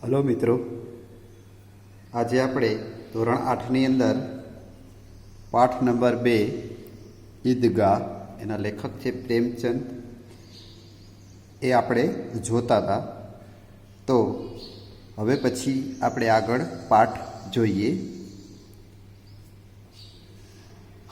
Hello મિત્રો, આજે આપણે ધોરણ 8ની અંદર પાઠ નંબર 2 ઈદગાહ એના લેખક છે પ્રેમચંદ એ આપણે જોતા હતા. તો હવે પછી આપણે આગળ પાઠ જોઈએ.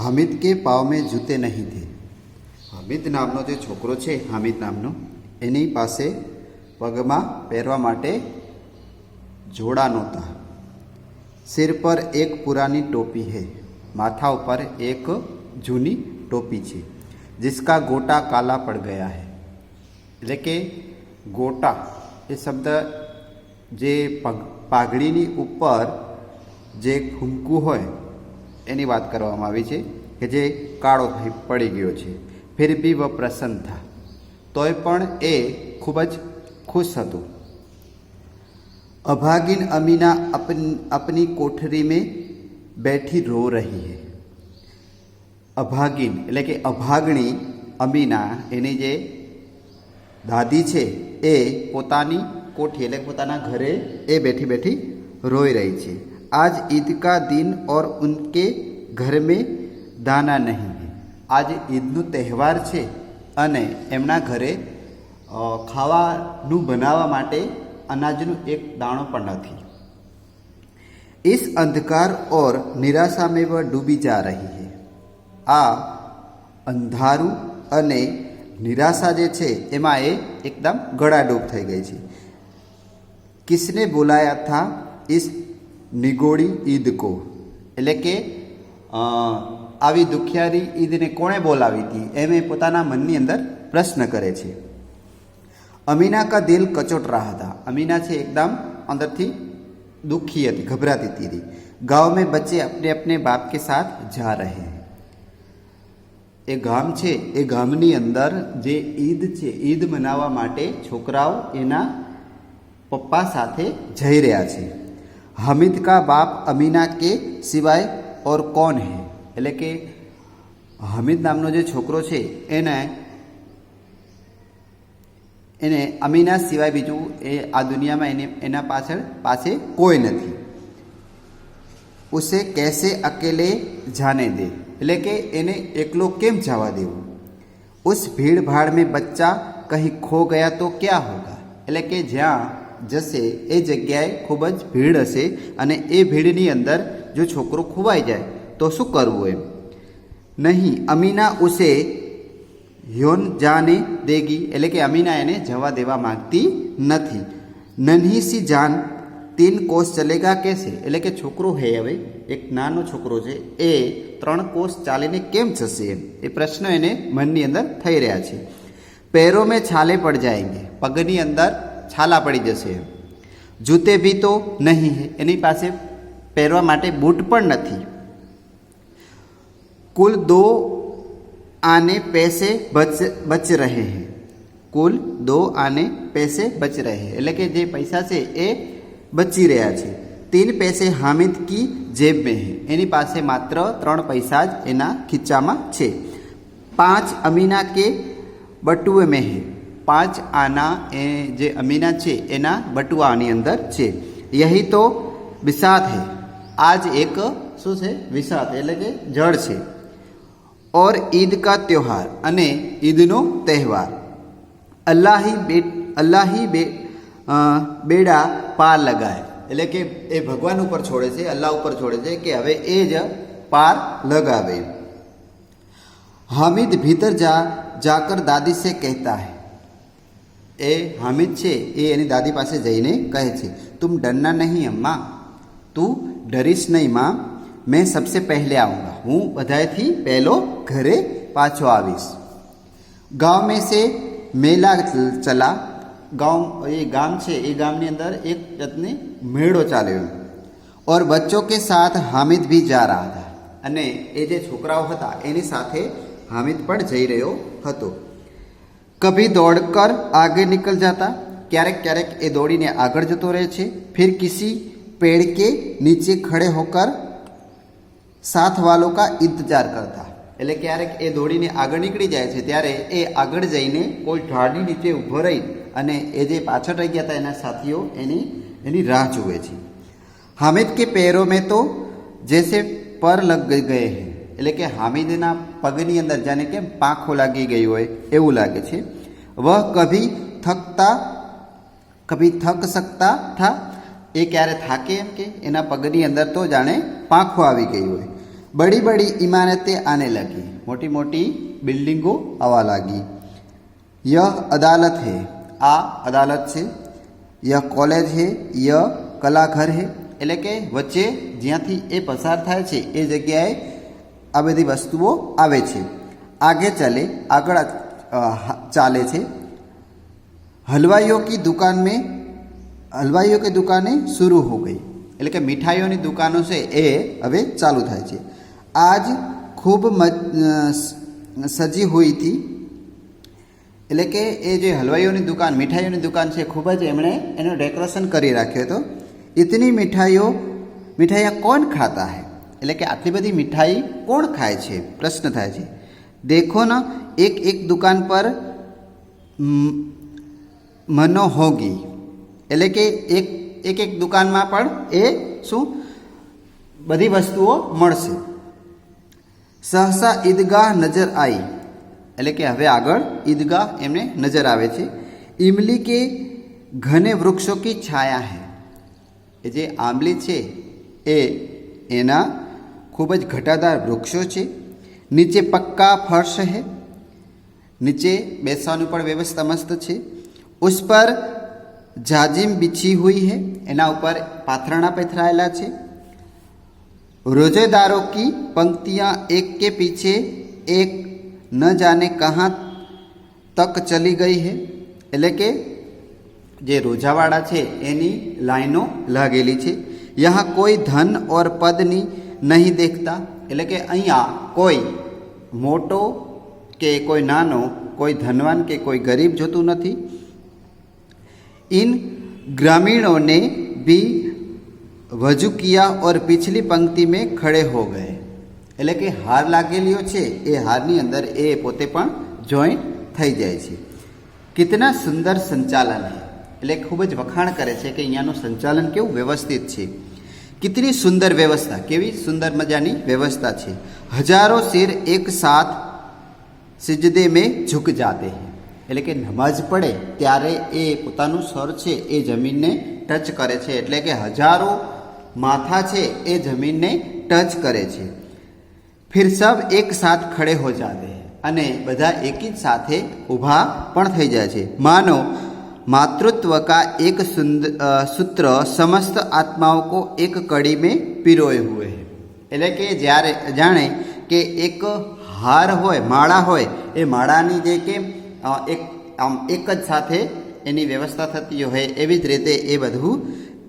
હામિદ કે પાવ મેં જૂતે નહીં થે. હામિદ નામનો જે છોકરો છે, હામિદ નામનો, એની પાસે પગમાં પહેરવા માટે जोड़ा नहोता. सिर पर एक पुरानी टोपी है. माथा ऊपर एक जूनी टोपी है जिसका गोटा काला पड़ गया है. એટલે કે ગોટા એ શબ્દ જે પાઘડીની ઉપર જે ફૂમકું હોય એની વાત કરવામાં આવી છે કે જે કાળો થઈ પડી ગયો છે. ફિર ભી વહ પ્રસન્ન થા. તોય પણ એ ખૂબ જ ખુશ હતું. अभागिन अमीना अपनी कोठरी में बैठी रो रही है. अभागिन એટલે કે અભાગણી અમીના એની જે દાદી છે એ પોતાની કોઠી એટલે પોતાના ઘરે એ બેઠી બેઠી રોઈ રહી છે. આજ ઈદ કા દિન और उनके घर में दाना नहीं है. आज ઈદનો તહેવાર છે અને એમના ઘરે ખાવાનું બનાવવા માટે अनाजनु एक दाणो पण नहीं. इस अंधकार और निराशा में वह डूबी जा रही है. आ अंधारू अने निराशा जे छे एमां ए एकदम गड़ाडूब थई गई छे. किसने बुलाया था इस निगोड़ी ईद को. एटले के आवी दुखियारी ईद ने कोणे बोलावी थी एम ए पोताना मननी अंदर प्रश्न करे छे. अमीना का दिल कचोट रहा था. अमीना से एकदम अंदर थी दुखी थी, घबराती थी. गांव में बच्चे अपने अपने बाप के साथ जा रहे हैं. ए गाम छे ए गामनी अंदर जे ईद छे ईद मनावा माटे छोकराओ एना पप्पा साथे जई रह्या छे. हामिद का बाप अमीना के सिवाय और कौन है. एटले के हामिद नामनो जे छोकरो छे એને અમીના સિવાય બીજું એ આ દુનિયામાં એના પાસે કોઈ નથી. ઉસે કેસે અકેલે જાને દે. એટલે કે એને એકલો કેમ જવા દેવું. ઉસ ભીડ ભાડ મેં બચ્ચા કહી ખો ગયા તો ક્યાં હોગા. એટલે કે જ્યાં જશે એ જગ્યાએ ખૂબ જ ભીડ હશે અને એ ભીડની અંદર જો છોકરો ખોવાઈ જાય તો શું કરવું એમ. નહીં અમીના ઉસે યોન જાને દેગી. એટલે કે અમીના એને જવા દેવા માંગતી નથી. નન્હી સી જાન 3 કોસ ચલેગા કેસે. એટલે કે છોકરો હે હવે એક નાનો છોકરો છે એ 3 કોસ ચાલીને કેમ જશે એમ એ પ્રશ્ન એને મનની અંદર થઈ રહ્યા છે. पैरों में छाले पड़ जाएंगे. પગની અંદર છાલા પડી જશે. જૂતે ભી તો નહીં હે. એની પાસે પહેરવા માટે બૂટ પણ નથી. કુલ 2 आने पैसे बच रहे हैं. कुल 2 आने पैसे बच रहे हैं. એટલે કે જે પૈસા છે એ બચી રહ્યા છે. 3 पैसे हामिद की जेब में है. એની પાસે માત્ર 3 પૈસા જ એના ખીચામાં છે. 5 अमीना के बटुए में है. 5 આના એ જે અમીના છે એના બટુઆની અંદર છે. यही तो बिसात है. આજ એક શું છે વિસાત એટલે કે જળ છે. और ईद का त्यौहार अने ईदनो तहेवार अल्लाह ही बेड़ा पार लगाए. એટલે કે એ ભગવાન ઉપર છોડે છે, અલ્લાહ ઉપર છોડે છે કે હવે એ જ પાર લગાવે. हामिद भीतर जाकर दादी से कहता है. એ હામિદ છે એ એની દાદી પાસે જઈને કહે છે तुम डरना नहीं अम्मा. तू डरीश नहीं माँ. मैं सबसे पहले आऊँगा. हूँ बधाई पहलो घरे पाछो आवीश. गाँव में से मेला चला. गाँव ये गाम छे ये गामनी अंदर एक जातने मेड़ो चाल्यो और बच्चों के साथ हामिद भी जा रहा था. अने ए जे छोकराओ हता एनी साथे हामिद पण जई रह्यो हतो. कभी दौड़कर आगे निकल जाता. क्यारेक क्यारेक ए दौड़ीने आगळ जतो रहे छे. फिर किसी पेड़ के नीचे खड़े होकर साथ वालों का इंतजार करता. એટલે ક્યારેક એ દોડીને આગળ નીકળી જાય છે ત્યારે એ આગળ જઈને કોઈ ઝાડની નીચે ઊભો રહી અને એ જે પાછળ રહી ગયા હતા એના સાથીઓ એની એની રાહ જુએ છે। हामिद के पैरों में तो जैसे पर लग गए हैं, એટલે કે હામિદના પગની અંદર જાણે કે પાંખો લાગી ગઈ હોય એવું લાગે છે। વહ કભી થક सकता था, એ ક્યારે થાકે એમ કે એના પગની અંદર તો જાણે પાંખો આવી ગઈ હોય। बड़ी बड़ी इमारतें आने लगी, मोटी मोटी बिल्डिंगो आवा लगी। यह अदालत है, आ अदालत से। यह कॉलेज है, यह कलाघर है, એટલે કે વચ્ચે જ્યાંથી એ પસાર થાય છે એ જગ્યાએ આ બધી વસ્તુઓ આવે છે। આગે આગળ ચાલે છે। હલવાઈઓ की दुकानें शुरू हो गई, એટલે કે મીઠાઈઓની દુકાનો છે એ હવે ચાલુ થાય છે। आज खूब सजी हुई थी, એટલે કે એ જે હલવાઈઓની દુકાન મીઠાઈઓની દુકાન છે ખૂબ જ એમણે એનું ડેકોરેશન કરી રાખ્યું હતું। इतनी मिठाइयाँ कौन खाता है, એટલે કે આટલી બધી મિઠાઈ કોણ ખાય છે પ્રશ્ન થાય છે। देखो ना, एक एक दुकान पर मनो होगी, એટલે કે એક દુકાનમાં પણ એ શું બધી વસ્તુઓ મળશે। सहसा ईदगाह नजर आई, એટલે કે હવે આગળ ईदगाह એમને નજર આવે છે। इमली के घने वृक्षों की छाया है, એ જે આંબલી છે એ એના ખૂબ જ ઘટાદાર વૃક્ષો છે। નીચે પક્કા ફર્શ है, નીચે બેસવાની પણ વ્યવસ્થા મસ્ત છે। उस पर जाजिम बिछी हुई है, એના ઉપર પાથરણા પથરાયેલા છે। रोजेदारों की पंक्तियां एक के पीछे एक न जाने कहाँ तक चली गई है, એટલે કે જે રોજાવાળા છે એની લાઈનો લાગેલી છે। यहाँ कोई धन और पद नहीं देखता, એટલે કે અહીંયા કોઈ મોટો કે કોઈ નાનો, કોઈ ધનવાન કે કોઈ ગરીબ જોતું નથી। इन ग्रामीणों ने भी वजू किया और पिछली पंक्ति में खड़े हो गए, એટલે કે હાર લાગેલીઓ છે એ હારની અંદર એ પોતે પણ જોઈન થઈ જાય છે। કિતના સુંદર સંચાલન है, એટલે ખૂબ જ વખાણ કરે છે કે અહીંયાનું સંચાલન કેવું વ્યવસ્થિત છે। कितनी सुंदर व्यवस्था, કેવી સુંદર મજાની વ્યવસ્થા છે। हजारों सिर एक साथ सिजदे में झुक जाते हैं, એટલે કે નમાઝ પડે ત્યારે એ પોતાનું સર છે એ જમીનને ટચ કરે છે, એટલે કે હજારો માથા છે એ જમીનને ટચ કરે છે। फिर सब एक साथ खड़े हो जाते हैं, અને બધા એકી જ સાથે ઊભા પણ થઈ જાય છે। માનો मातृत्व का एक सूत्र समस्त आत्माओं को एक कड़ी में पिरोए हुए है, એટલે કે જ્યારે જાણે કે એક હાર હોય માળા હોય એ માળાની જે કે એક જ સાથે એની વ્યવસ્થા થતી હોય એવી જ રીતે એ બધું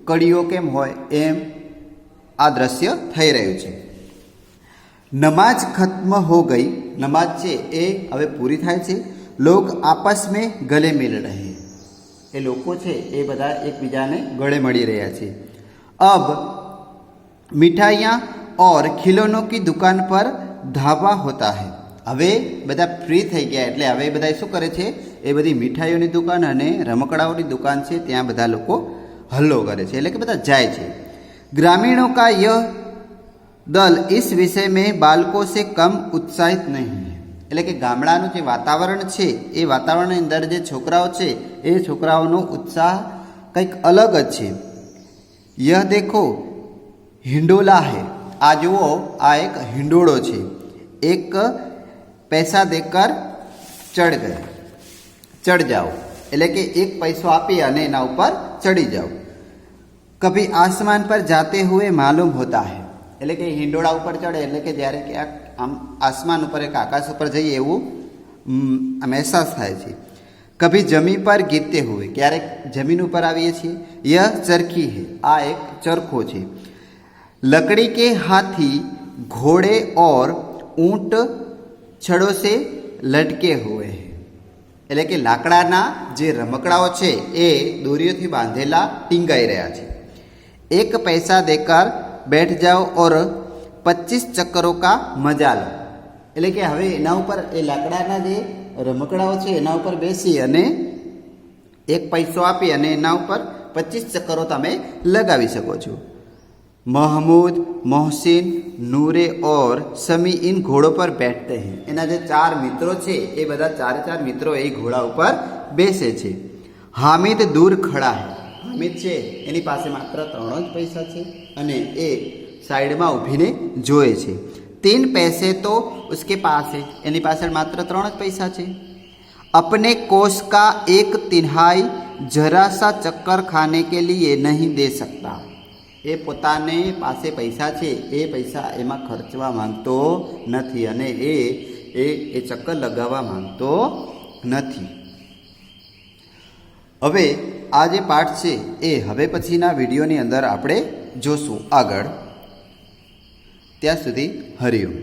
કડીઓ કેમ હોય એમ આ દ્રશ્ય થઈ રહ્યું છે। નમાજ ખત્મ હો ગઈ, નમાજ છે એ હવે પૂરી થાય છે। લોગ આપસ में गले मिल रहे हैं, એ લોકો છે એ બધા એકબીજાને ગળે મળી રહ્યા છે। अब मिठाइयाँ और खिलौनों की दुकान पर धावा होता है, હવે બધા ફ્રી થઈ ગયા એટલે હવે બધા શું કરે છે એ બધી મીઠાઈઓની દુકાન અને રમકડાઓની દુકાન છે ત્યાં બધા લોકો હલ્લો કરે છે, એટલે કે બધા જાય છે। ग्रामीणों का यह दल इस विषय में बालकों से कम उत्साहित नहीं है, એટલે કે ગામડાનું જે વાતાવરણ છે એ વાતાવરણની અંદર જે છોકરાઓ છે એ છોકરાઓનો ઉત્સાહ કંઈક અલગ જ છે। यह देखो हिंडोला है, આ જુઓ આ એક હિંડોળો છે। एक पैसा देकर चढ़ जाओ, એટલે કે એક પૈસો આપી અને એના ઉપર ચડી જાઓ। कभी आसमान पर जाते हुए मालूम होता है, એટલે કે હિંડોળા ઉપર ચડે એટલે કે જ્યારે કે આમ આસમાન ઉપર એક આકાશ ઉપર જઈએ એવું અહેસાસ થાય છે। કભી જમીન પર ગીરતે હુએ, ક્યારેક જમીન ઉપર આવીએ છીએ। યહ ચરખી હે, આ એક ચરખો છે। लकड़ी के हाथी घोड़े और ऊंट छड़ों से लटके हुए हैं, એટલે કે લાકડાના જે રમકડાઓ છે એ દોરીઓથી બાંધેલા ટીંગાઈ રહ્યા છે। एक पैसा देकर बैठ जाओ और 25 चक्करों का मजा लो, એટલે કે હવે એના ઉપર એ લાકડાના જે રમકડાઓ છે એના ઉપર બેસી અને એક પૈસો આપી અને એના ઉપર 25 ચક્કરો તમે લગાવી શકો છો। महमूद, मोहसिन, नूरे और समी इन घोड़ों पर बैठते हैं। एना जे 4 मित्रों छे ए बधा 4 मित्रों ए घोड़ा ऊपर बेसे छे। हामिद दूर खड़ा है। हामिद छे एनी पासे मात्र 3 ज पैसा छे अने ए साइड में ऊभीने जोए छे। 3 पैसे तो उसके पास है, एनी पासे मात्र 3 ज पैसा छे। अपने कोष का 1/3 जरा सा चक्कर खाने के लिए नहीं दे सकता। ए पोताने पासे पैसा छे ए पैसा एमां खर्चवा मांगतो नथी अने ए चक्कर लगावा मांगतो नथी। हवे आ जे पाठ छे ए हवे पछीना विडियोनी अंदर आपणे जोशुं आगळ। त्यां सुधी हरिओम।